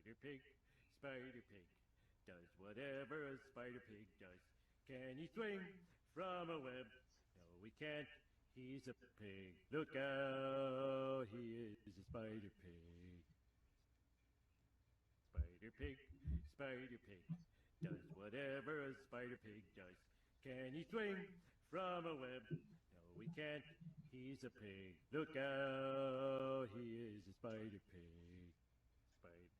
Spider-Pig, Spider-Pig, does whatever a Spider-Pig does. Can he swing from a web? No, he can't. He's a pig. Look out, he is a Spider-Pig. Spider-Pig, Spider-Pig, does whatever a Spider-Pig does. Can he swing from a web? No, he can't. He's a pig. Look out, he is a Spider-Pig. Spider.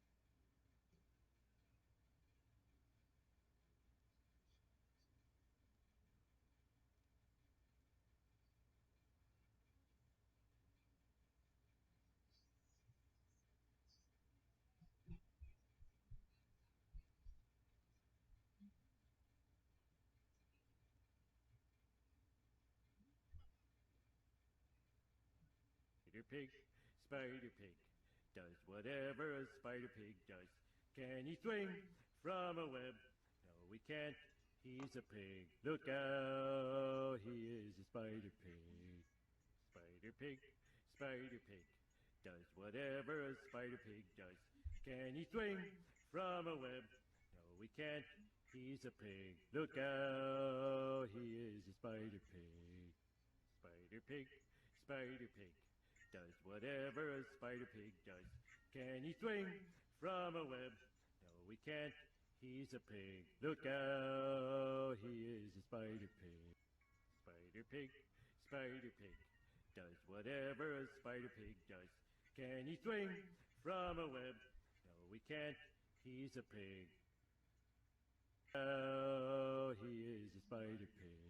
Spider-Pig, Spider-Pig, does whatever a Spider-Pig does. Can he swing from a web? No, he can't. He's a pig. Look out, he is a Spider-Pig. Spider-Pig, Spider-Pig, does whatever a Spider-Pig does. Can he swing from a web? No, he can't. He's a pig. Look out, he is a Spider-Pig. Spider-Pig, Spider-Pig, does whatever a Spider-Pig does. Can he swing from a web? No, he can't. He's a pig. Look out, he is a Spider-Pig. Spider-Pig, Spider-Pig, does whatever a Spider-Pig does. Can he swing from a web? No, he can't. He's a pig. Oh, he is a Spider-Pig.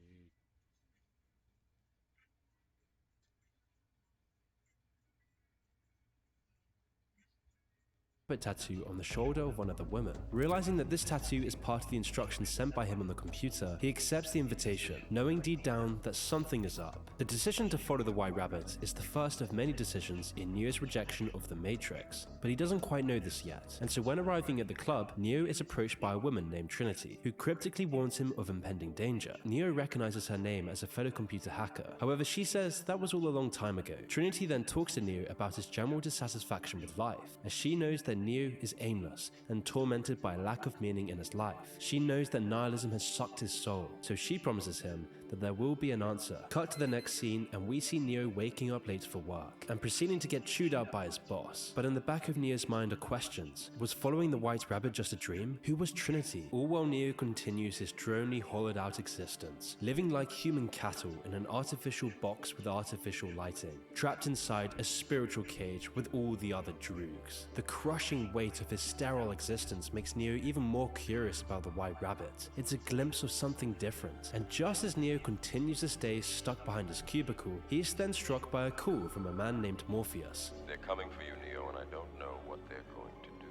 A tattoo on the shoulder of one of the women. Realizing that this tattoo is part of the instructions sent by him on the computer, he accepts the invitation, knowing deep down that something is up. The decision to follow the White Rabbit is the first of many decisions in Neo's rejection of the Matrix, but he doesn't quite know this yet, and so when arriving at the club, Neo is approached by a woman named Trinity, who cryptically warns him of impending danger. Neo recognizes her name as a fellow computer hacker, however she says that was all a long time ago. Trinity then talks to Neo about his general dissatisfaction with life, as she knows that Neo is aimless and tormented by a lack of meaning in his life. She knows that nihilism has sucked his soul, so she promises him that there will be an answer. Cut to the next scene and we see Neo waking up late for work and proceeding to get chewed out by his boss. But in the back of Neo's mind are questions. Was following the White Rabbit just a dream? Who was Trinity? All while Neo continues his droney, hollowed out existence, living like human cattle in an artificial box with artificial lighting, trapped inside a spiritual cage with all the other droogs. The crushing weight of his sterile existence makes Neo even more curious about the White Rabbit. It's a glimpse of something different, and just as Neo continues to stay stuck behind his cubicle, he is then struck by a call from a man named Morpheus. They're coming for you, Neo, and I don't know what they're going to do.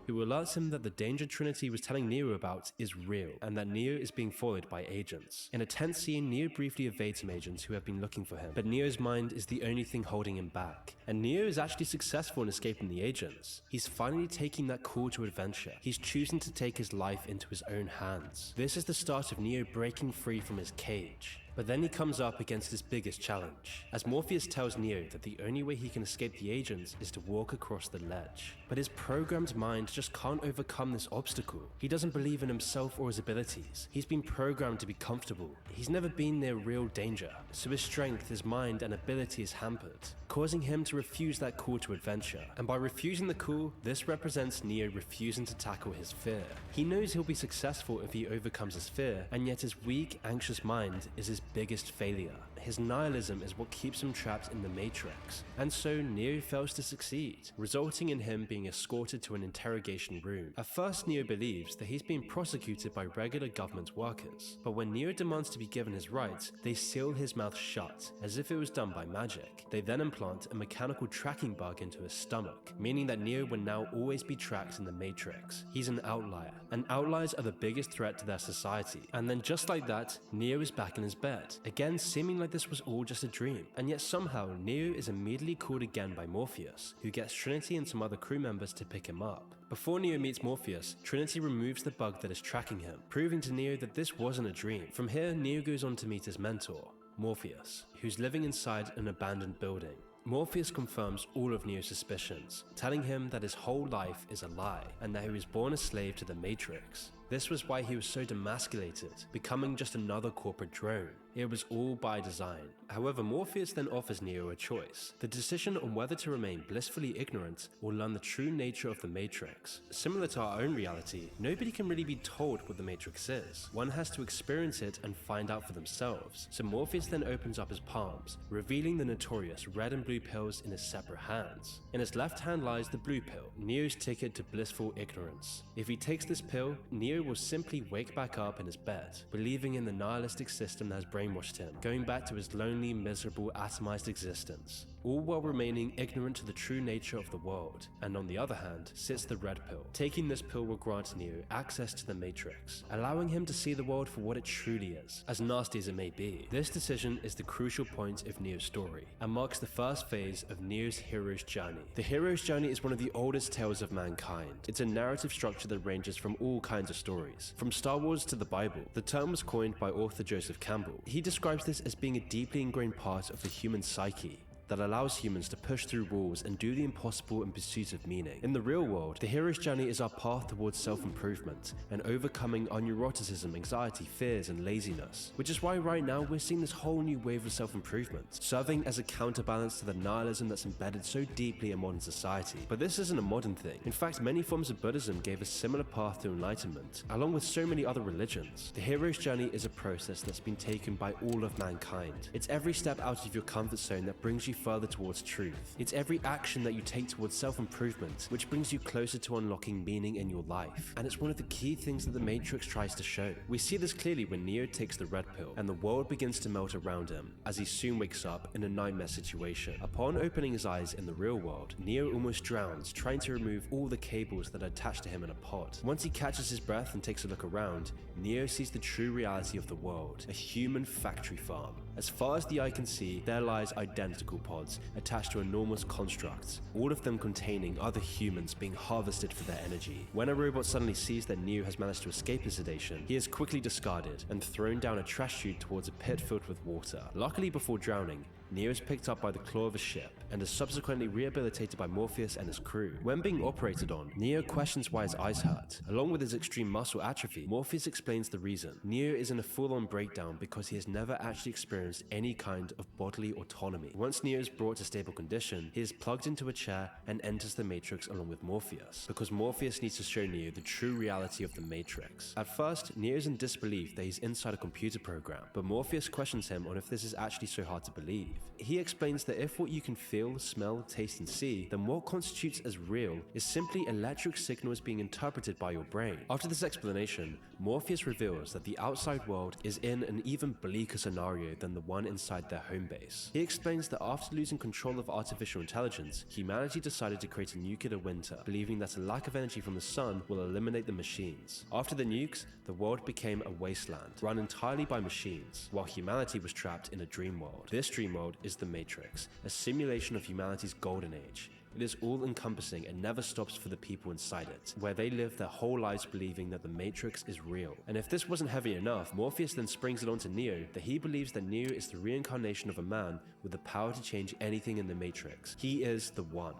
Who alerts him that the danger Trinity was telling Neo about is real, and that Neo is being followed by agents. In a tense scene, Neo briefly evades some agents who have been looking for him, but Neo's mind is the only thing holding him back, and Neo is actually successful in escaping the agents. He's finally taking that call to adventure. He's choosing to take his life into his own hands. This is the start of Neo breaking free from his cage. But then he comes up against his biggest challenge, as Morpheus tells Neo that the only way he can escape the agents is to walk across the ledge. But his programmed mind just can't overcome this obstacle. He doesn't believe in himself or his abilities. He's been programmed to be comfortable. He's never been near real danger, so his strength, his mind, and ability is hampered, causing him to refuse that call to adventure. And by refusing the call, this represents Neo refusing to tackle his fear. He knows he'll be successful if he overcomes his fear, and yet his weak, anxious mind is his biggest failure. His nihilism is what keeps him trapped in the Matrix, and so Neo fails to succeed, resulting in him being escorted to an interrogation room. At first, Neo believes that he's being prosecuted by regular government workers, but when Neo demands to be given his rights, they seal his mouth shut, as if it was done by magic. They then implant a mechanical tracking bug into his stomach, meaning that Neo will now always be tracked in the Matrix. He's an outlier, and outliers are the biggest threat to their society. And then just like that, Neo is back in his bed, again seeming like this was all just a dream. And yet somehow Neo is immediately called again by Morpheus, who gets Trinity and some other crew members to pick him up. Before Neo meets Morpheus, Trinity removes the bug that is tracking him, proving to Neo that this wasn't a dream. From here, Neo goes on to meet his mentor, Morpheus, who's living inside an abandoned building. Morpheus confirms all of Neo's suspicions, telling him that his whole life is a lie and that he was born a slave to the Matrix. This was why he was so demasculated, becoming just another corporate drone. It was all by design. However, Morpheus then offers Neo a choice, the decision on whether to remain blissfully ignorant or learn the true nature of the Matrix. Similar to our own reality, nobody can really be told what the Matrix is. One has to experience it and find out for themselves. So Morpheus then opens up his palms, revealing the notorious red and blue pills in his separate hands. In his left hand lies the blue pill, Neo's ticket to blissful ignorance. If he takes this pill, Neo will simply wake back up in his bed, believing in the nihilistic system that has brainwashed him, going back to his lonely, miserable, atomized existence, all while remaining ignorant to the true nature of the world. And on the other hand sits the red pill. Taking this pill will grant Neo access to the Matrix, allowing him to see the world for what it truly is, as nasty as it may be. This decision is the crucial point of Neo's story, and marks the first phase of Neo's hero's journey. The hero's journey is one of the oldest tales of mankind. It's a narrative structure that ranges from all kinds of stories, from Star Wars to the Bible. The term was coined by author Joseph Campbell. He describes this as being a deeply ingrained part of the human psyche that allows humans to push through walls and do the impossible in pursuit of meaning. In the real world, the hero's journey is our path towards self-improvement and overcoming our neuroticism, anxiety, fears, and laziness. Which is why right now we're seeing this whole new wave of self-improvement, serving as a counterbalance to the nihilism that's embedded so deeply in modern society. But this isn't a modern thing. In fact, many forms of Buddhism gave a similar path to enlightenment, along with so many other religions. The hero's journey is a process that's been taken by all of mankind. It's every step out of your comfort zone that brings you further towards truth. It's every action that you take towards self-improvement, which brings you closer to unlocking meaning in your life. And it's one of the key things that the Matrix tries to show. We see this clearly when Neo takes the red pill, and the world begins to melt around him, as he soon wakes up in a nightmare situation. Upon opening his eyes in the real world, Neo almost drowns, trying to remove all the cables that are attached to him in a pod. Once he catches his breath and takes a look around, Neo sees the true reality of the world, a human factory farm. As far as the eye can see, there lies identical pods attached to enormous constructs, all of them containing other humans being harvested for their energy. When a robot suddenly sees that Neo has managed to escape his sedation, he is quickly discarded and thrown down a trash chute towards a pit filled with water. Luckily, before drowning, Neo is picked up by the claw of a ship and is subsequently rehabilitated by Morpheus and his crew. When being operated on, Neo questions why his eyes hurt. Along with his extreme muscle atrophy, Morpheus explains the reason. Neo is in a full-on breakdown because he has never actually experienced any kind of bodily autonomy. Once Neo is brought to stable condition, he is plugged into a chair and enters the Matrix along with Morpheus, because Morpheus needs to show Neo the true reality of the Matrix. At first, Neo is in disbelief that he's inside a computer program, but Morpheus questions him on if this is actually so hard to believe. He explains that if what you can feel, smell, taste, and see, then what constitutes as real is simply electric signals being interpreted by your brain. After this explanation, Morpheus reveals that the outside world is in an even bleaker scenario than the one inside their home base. He explains that after losing control of artificial intelligence, humanity decided to create a nuclear winter, believing that a lack of energy from the sun will eliminate the machines. After the nukes, the world became a wasteland, run entirely by machines, while humanity was trapped in a dream world. This dream world is the Matrix, a simulation of humanity's golden age. It is all-encompassing and never stops for the people inside it, where they live their whole lives believing that the Matrix is real. And if this wasn't heavy enough, Morpheus then springs it onto Neo that he believes that Neo is the reincarnation of a man with the power to change anything in the Matrix. He is the One.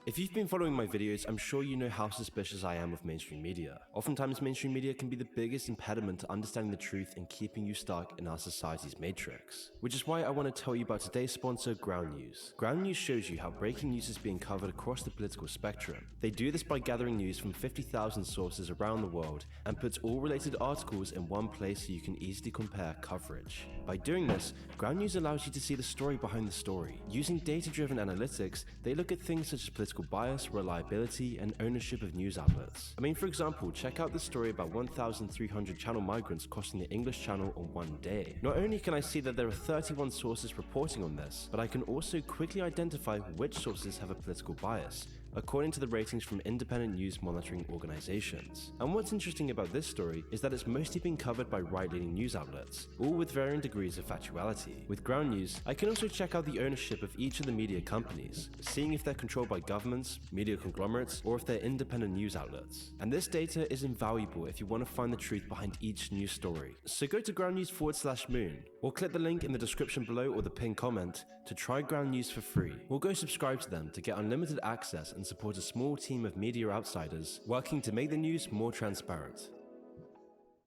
If you've been following my videos, I'm sure you know how suspicious I am of mainstream media. Oftentimes, mainstream media can be the biggest impediment to understanding the truth and keeping you stuck in our society's matrix. Which is why I want to tell you about today's sponsor, Ground News. Ground News shows you how breaking news is being covered across the political spectrum. They do this by gathering news from 50,000 sources around the world and puts all related articles in one place so you can easily compare coverage. By doing this, Ground News allows you to see the story behind the story. Using data-driven analytics, they look at things such as political bias, reliability, and ownership of news outlets. I mean, for example, check out the story about 1,300 channel migrants costing the English Channel on one day. Not only can I see that there are 31 sources reporting on this, but I can also quickly identify which sources have a political bias, according to the ratings from independent news monitoring organizations. And what's interesting about this story is that it's mostly being covered by right-leaning news outlets, all with varying degrees of factuality. With Ground News, I can also check out the ownership of each of the media companies, seeing if they're controlled by government governments, media conglomerates, or if they're independent news outlets. And this data is invaluable if you want to find the truth behind each news story. So go to groundnews/moon, or click the link in the description below or the pinned comment to try Ground News for free, or go subscribe to them to get unlimited access and support a small team of media outsiders working to make the news more transparent.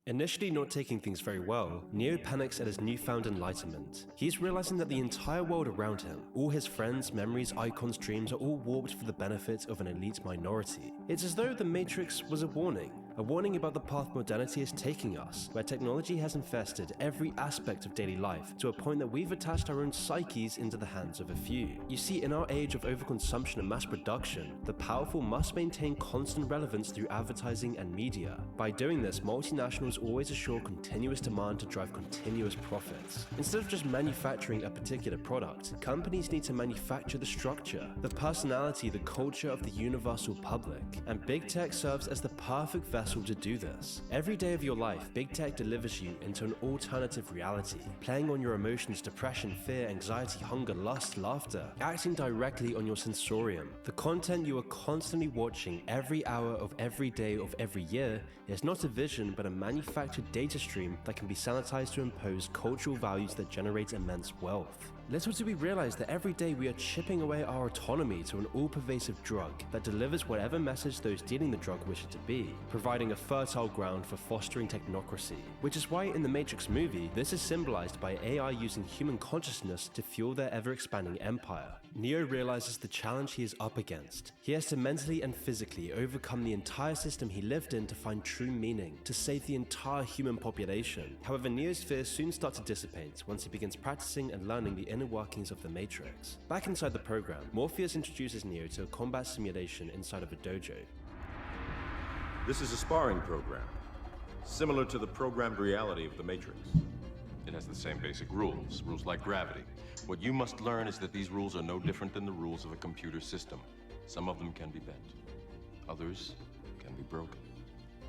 Initially not taking things very well, Neo panics at his newfound enlightenment. He's realizing that the entire world around him, all his friends, memories, icons, dreams are all warped for the benefit of an elite minority. It's as though the Matrix was a warning about the path modernity is taking us, where technology has infested every aspect of daily life to a point that we've attached our own psyches into the hands of a few. You see, in our age of overconsumption and mass production, the powerful must maintain constant relevance through advertising and media. By doing this, multinationals always assure continuous demand to drive continuous profits. Instead of just manufacturing a particular product, companies need to manufacture the structure, the personality, the culture of the universal public. And big tech serves as the perfect vessel to do this. Every day of your life, big tech delivers you into an alternative reality, playing on your emotions, depression, fear, anxiety, hunger, lust, laughter, acting directly on your sensorium. The content you are constantly watching every hour of every day of every year is not a vision but a manufactured data stream that can be sanitized to impose cultural values that generate immense wealth. Little do we realize that every day we are chipping away our autonomy to an all-pervasive drug that delivers whatever message those dealing the drug wish it to be, providing a fertile ground for fostering technocracy. Which is why in the Matrix movie, this is symbolized by AI using human consciousness to fuel their ever-expanding empire. Neo realizes the challenge he is up against. He has to mentally and physically overcome the entire system he lived in to find true meaning, to save the entire human population. However, Neo's fears soon start to dissipate once he begins practicing and learning the inner workings of the Matrix. Back inside the program, Morpheus introduces Neo to a combat simulation inside of a dojo. This is a sparring program, similar to the programmed reality of the Matrix. It has the same basic rules like gravity. What you must learn is that these rules are no different than the rules of a computer system. Some of them can be bent, others can be broken.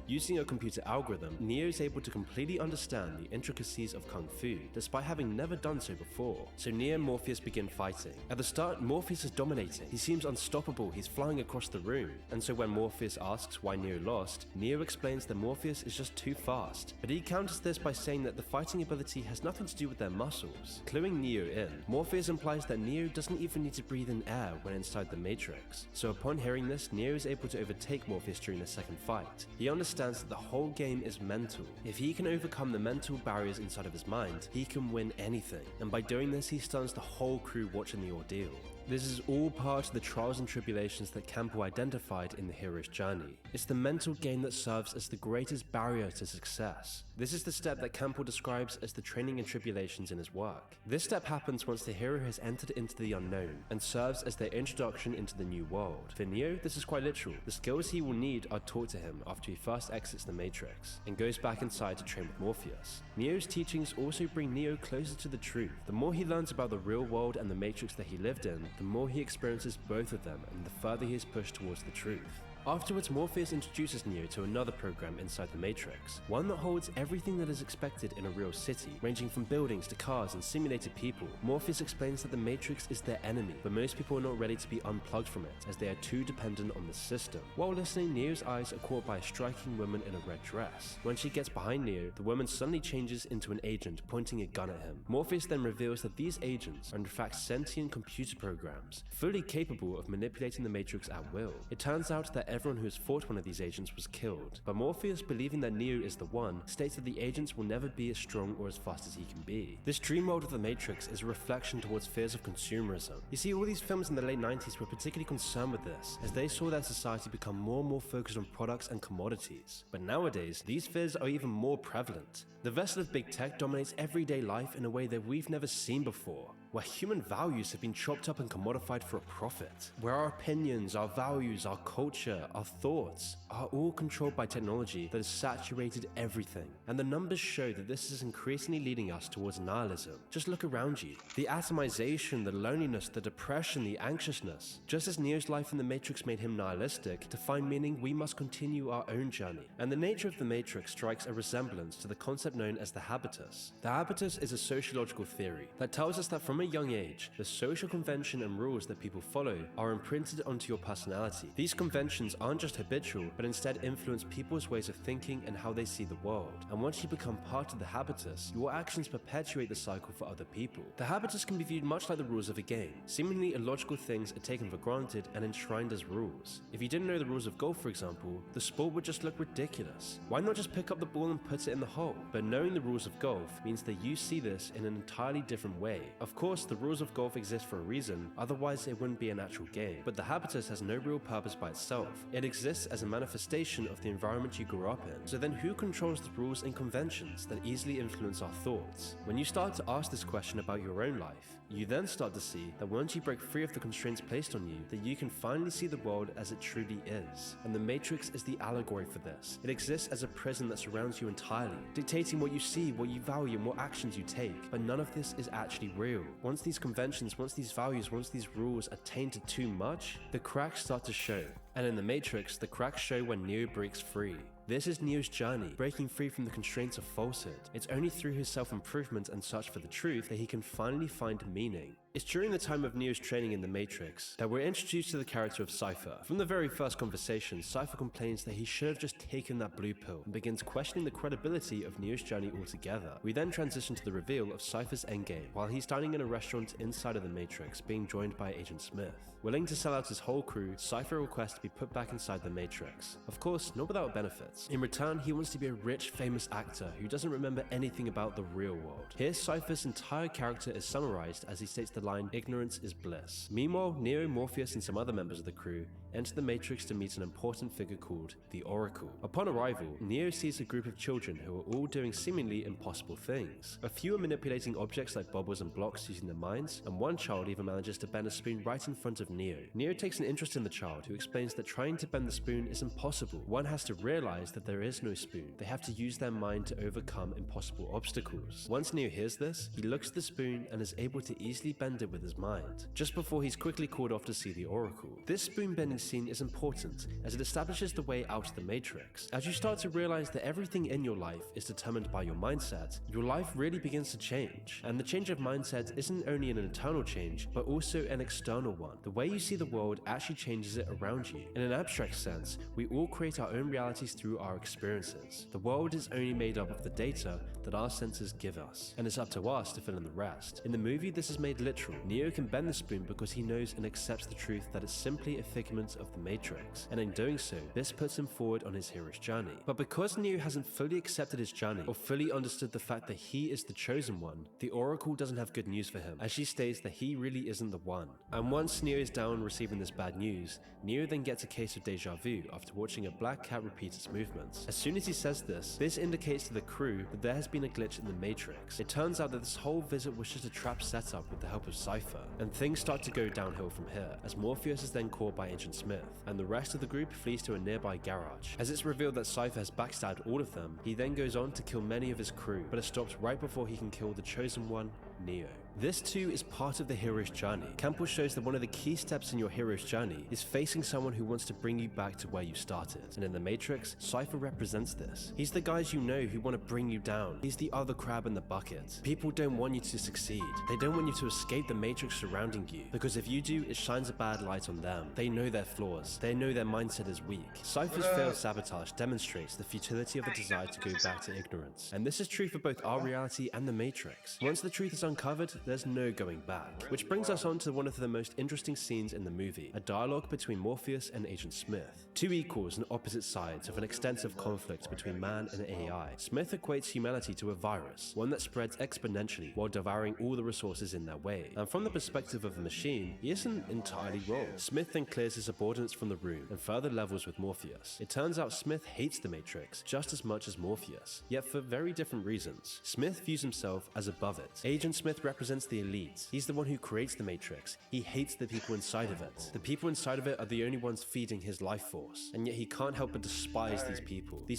Using a computer algorithm, Neo is able to completely understand the intricacies of Kung Fu, despite having never done so before. So Neo and Morpheus begin fighting. At the start, Morpheus is dominating. He seems unstoppable, he's flying across the room. And so when Morpheus asks why Neo lost, Neo explains that Morpheus is just too fast. But he counters this by saying that the fighting ability has nothing to do with their muscles. Cluing Neo in, Morpheus implies that Neo doesn't even need to breathe in air when inside the Matrix. So upon hearing this, Neo is able to overtake Morpheus during the second fight. He understands that the whole game is mental. If he can overcome the mental barriers inside of his mind, he can win anything. And by doing this, he stuns the whole crew watching the ordeal. This is all part of the trials and tribulations that Campo identified in the hero's journey. It's the mental game that serves as the greatest barrier to success. This is the step that Campo describes as the training and tribulations in his work. This step happens once the hero has entered into the unknown and serves as their introduction into the new world. For Neo, this is quite literal. The skills he will need are taught to him after he first exits the Matrix and goes back inside to train with Morpheus. Neo's teachings also bring Neo closer to the truth. The more he learns about the real world and the Matrix that he lived in, the more he experiences both of them and the further he is pushed towards the truth. Afterwards, Morpheus introduces Neo to another program inside the Matrix, one that holds everything that is expected in a real city, ranging from buildings to cars and simulated people. Morpheus explains that the Matrix is their enemy, but most people are not ready to be unplugged from it, as they are too dependent on the system. While listening, Neo's eyes are caught by a striking woman in a red dress. When she gets behind Neo, the woman suddenly changes into an agent, pointing a gun at him. Morpheus then reveals that these agents are in fact sentient computer programs, fully capable of manipulating the Matrix at will. It turns out that everyone who has fought one of these agents was killed, but Morpheus, believing that Neo is the one, states that the agents will never be as strong or as fast as he can be. This dream world of the Matrix is a reflection towards fears of consumerism. You see, all these films in the late 90s were particularly concerned with this, as they saw their society become more and more focused on products and commodities. But nowadays, these fears are even more prevalent. The vessel of big tech dominates everyday life in a way that we've never seen before, where human values have been chopped up and commodified for a profit, where our opinions, our values, our culture, our thoughts are all controlled by technology that has saturated everything. And the numbers show that this is increasingly leading us towards nihilism. Just look around you. The atomization, the loneliness, the depression, the anxiousness. Just as Neo's life in the Matrix made him nihilistic, to find meaning we must continue our own journey. And the nature of the Matrix strikes a resemblance to the concept known as the habitus. The habitus is a sociological theory that tells us that from a a young age, the social convention and rules that people follow are imprinted onto your personality. These conventions aren't just habitual, but instead influence people's ways of thinking and how they see the world. And once you become part of the habitus, your actions perpetuate the cycle for other people. The habitus can be viewed much like the rules of a game. Seemingly illogical things are taken for granted and enshrined as rules. If you didn't know the rules of golf, for example, the sport would just look ridiculous. Why not just pick up the ball and put it in the hole? But knowing the rules of golf means that you see this in an entirely different way. Of course, the rules of golf exist for a reason, otherwise it wouldn't be an actual game. But the habitus has no real purpose by itself. It exists as a manifestation of the environment you grew up in. So then who controls the rules and conventions that easily influence our thoughts? When you start to ask this question about your own life, you then start to see that once you break free of the constraints placed on you, that you can finally see the world as it truly is. And the Matrix is the allegory for this. It exists as a prison that surrounds you entirely, dictating what you see, what you value, and what actions you take. But none of this is actually real. Once these conventions, once these values, once these rules are tainted too much, the cracks start to show. And in the Matrix, the cracks show when Neo breaks free. This is Neo's journey, breaking free from the constraints of falsehood. It's only through his self-improvement and search for the truth that he can finally find meaning. It's during the time of Neo's training in the Matrix that we're introduced to the character of Cypher. From the very first conversation, Cypher complains that he should have just taken that blue pill and begins questioning the credibility of Neo's journey altogether. We then transition to the reveal of Cypher's endgame while he's dining in a restaurant inside of the Matrix, being joined by Agent Smith. Willing to sell out his whole crew, Cypher requests to be put back inside the Matrix. Of course, not without benefits. In return, he wants to be a rich, famous actor who doesn't remember anything about the real world. Here, Cypher's entire character is summarized as he states the line, "Ignorance is bliss." Meanwhile, Neo, Morpheus, and some other members of the crew enter the Matrix to meet an important figure called the Oracle. Upon arrival, Neo sees a group of children who are all doing seemingly impossible things. A few are manipulating objects like bubbles and blocks using their minds, and one child even manages to bend a spoon right in front of Neo. Neo takes an interest in the child, who explains that trying to bend the spoon is impossible. One has to realize that there is no spoon. They have to use their mind to overcome impossible obstacles. Once Neo hears this, he looks at the spoon and is able to easily bend it with his mind, just before he's quickly called off to see the Oracle. This spoon bending scene is important as it establishes the way out of the Matrix. As you start to realize that everything in your life is determined by your mindset, your life really begins to change. And the change of mindset isn't only an internal change, but also an external one. The way you see the world actually changes it around you. In an abstract sense, we all create our own realities through our experiences. The world is only made up of the data that our senses give us, and it's up to us to fill in the rest. In the movie, this is made literal. Neo can bend the spoon because he knows and accepts the truth that it's simply a figment of the Matrix, and in doing so, this puts him forward on his hero's journey. But because Neo hasn't fully accepted his journey, or fully understood the fact that he is the chosen one, the Oracle doesn't have good news for him, as she states that he really isn't the one. And once Neo is down receiving this bad news, Neo then gets a case of deja vu after watching a black cat repeat its movements. As soon as he says this indicates to the crew that there has been a glitch in the Matrix. It turns out that this whole visit was just a trap set up with the help of Cypher, and things start to go downhill from here, as Morpheus is then caught by Agent Smith, and the rest of the group flees to a nearby garage. As it's revealed that Cypher has backstabbed all of them, he then goes on to kill many of his crew, but is stopped right before he can kill the chosen one, Neo. This too is part of the hero's journey. Campbell shows that one of the key steps in your hero's journey is facing someone who wants to bring you back to where you started. And in the Matrix, Cypher represents this. He's the guys you know who want to bring you down. He's the other crab in the bucket. People don't want you to succeed. They don't want you to escape the Matrix surrounding you, because if you do, it shines a bad light on them. They know their flaws. They know their mindset is weak. Cypher's failed sabotage demonstrates the futility of the desire to go back to ignorance. And this is true for both our reality and the Matrix. Once the truth is uncovered, there's no going back. Which brings us on to one of the most interesting scenes in the movie, a dialogue between Morpheus and Agent Smith. Two equals and opposite sides of an extensive conflict between man and AI. Smith equates humanity to a virus, one that spreads exponentially while devouring all the resources in their way. And from the perspective of a machine, he isn't entirely wrong. Smith then clears his subordinates from the room and further levels with Morpheus. It turns out Smith hates the Matrix just as much as Morpheus, yet for very different reasons. Smith views himself as above it. Agent Smith represents the elite. He's the one who creates the Matrix. He hates the people inside of it. The people inside of it are the only ones feeding his life force, and yet he can't help but despise these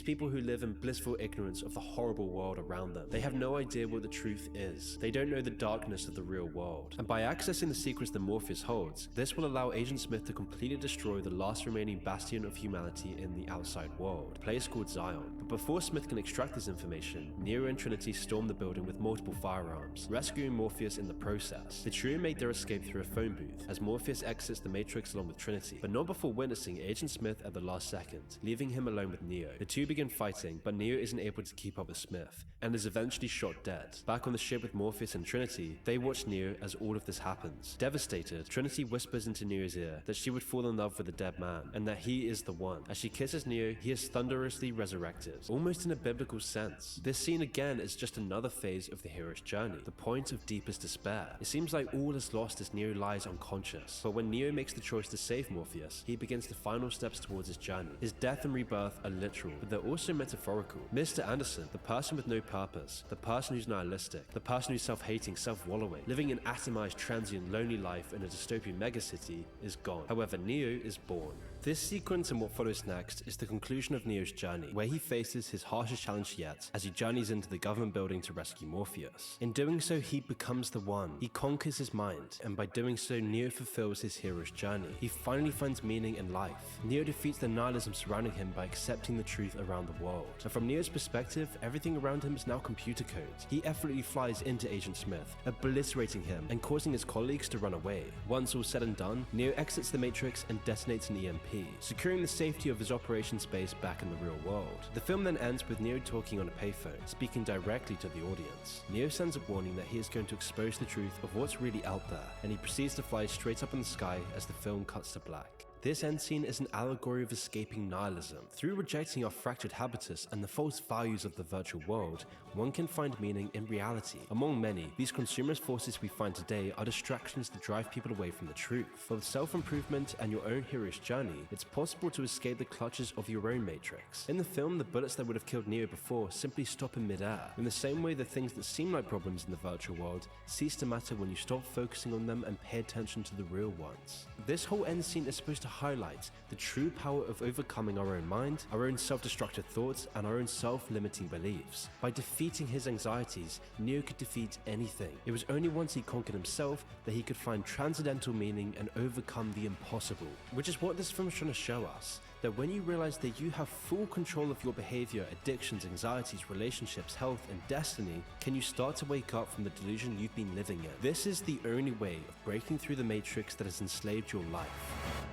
people who live in blissful ignorance of the horrible world around them. They have no idea what the truth is. They don't know the darkness of the real world. And by accessing the secrets that Morpheus holds, this will allow Agent Smith to completely destroy the last remaining bastion of humanity in the outside world, a place called Zion. But before Smith can extract this information, Neo and Trinity storm the building with multiple firearms, rescuing Morpheus in the process. The trio make their escape through a phone booth as Morpheus exits the Matrix along with Trinity, but not before witnessing Agent Smith at the last second, leaving him alone with Neo. The two begin fighting, but Neo isn't able to keep up with Smith, and is eventually shot dead. Back on the ship with Morpheus and Trinity, they watch Neo as all of this happens. Devastated, Trinity whispers into Neo's ear that she would fall in love with a dead man, and that he is the one. As she kisses Neo, he is thunderously resurrected, almost in a biblical sense. This scene again is just another phase of the hero's journey, the point of deepest despair. It seems like all is lost as Neo lies unconscious, but when Neo makes the choice to save Morpheus, he begins the final steps towards his journey. His death and rebirth are literal, but they're also metaphorical. Mr. Anderson, the person with no purpose, the person who's nihilistic, the person who's self-hating, self-wallowing, living an atomized, transient, lonely life in a dystopian megacity, is gone. However, Neo is born. This sequence and what follows next is the conclusion of Neo's journey, where he faces his harshest challenge yet as he journeys into the government building to rescue Morpheus. In doing so, he becomes the one. He conquers his mind, and by doing so, Neo fulfills his hero's journey. He finally finds meaning in life. Neo defeats the nihilism surrounding him by accepting the truth around the world. And from Neo's perspective, everything around him is now computer code. He effortlessly flies into Agent Smith, obliterating him and causing his colleagues to run away. Once all said and done, Neo exits the Matrix and detonates an EMP, securing the safety of his operation space back in the real world. The film then ends with Neo talking on a payphone, speaking directly to the audience. Neo sends a warning that he is going to expose the truth of what's really out there, and he proceeds to fly straight up in the sky as the film cuts to black. This end scene is an allegory of escaping nihilism. Through rejecting our fractured habitus and the false values of the virtual world, one can find meaning in reality. Among many, these consumerist forces we find today are distractions that drive people away from the truth. But with self-improvement and your own hero's journey, it's possible to escape the clutches of your own matrix. In the film, the bullets that would have killed Neo before simply stop in midair. In the same way, the things that seem like problems in the virtual world cease to matter when you stop focusing on them and pay attention to the real ones. This whole end scene is supposed to highlight the true power of overcoming our own mind, our own self-destructive thoughts, and our own self-limiting beliefs. By defeating his anxieties, Neo could defeat anything. It was only once he conquered himself that he could find transcendental meaning and overcome the impossible. Which is what this film is trying to show us. That when you realize that you have full control of your behavior, addictions, anxieties, relationships, health, and destiny, can you start to wake up from the delusion you've been living in. This is the only way of breaking through the matrix that has enslaved your life.